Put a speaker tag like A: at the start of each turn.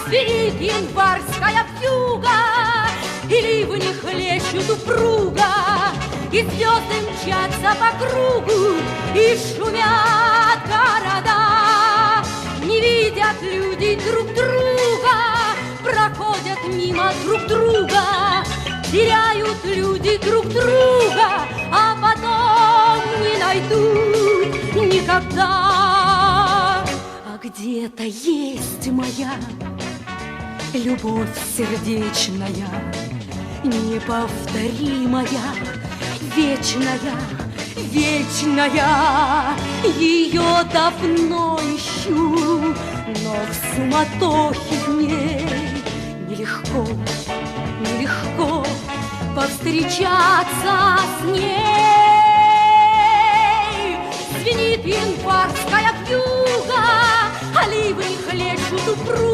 A: Звенит январская вьюга, и ливни хлещут упруго, и звезды мчатся по кругу, и шумят города. Не видят люди друг друга, проходят мимо друг друга, теряют люди друг друга, а потом не найдут никогда. А где-то есть моя любовь сердечная, неповторимая, вечная, вечная. Ее давно ищу, но в суматохе в ней нелегко, нелегко повстречаться с ней. Звенит январская вьюга, а ливни хлещут упруго.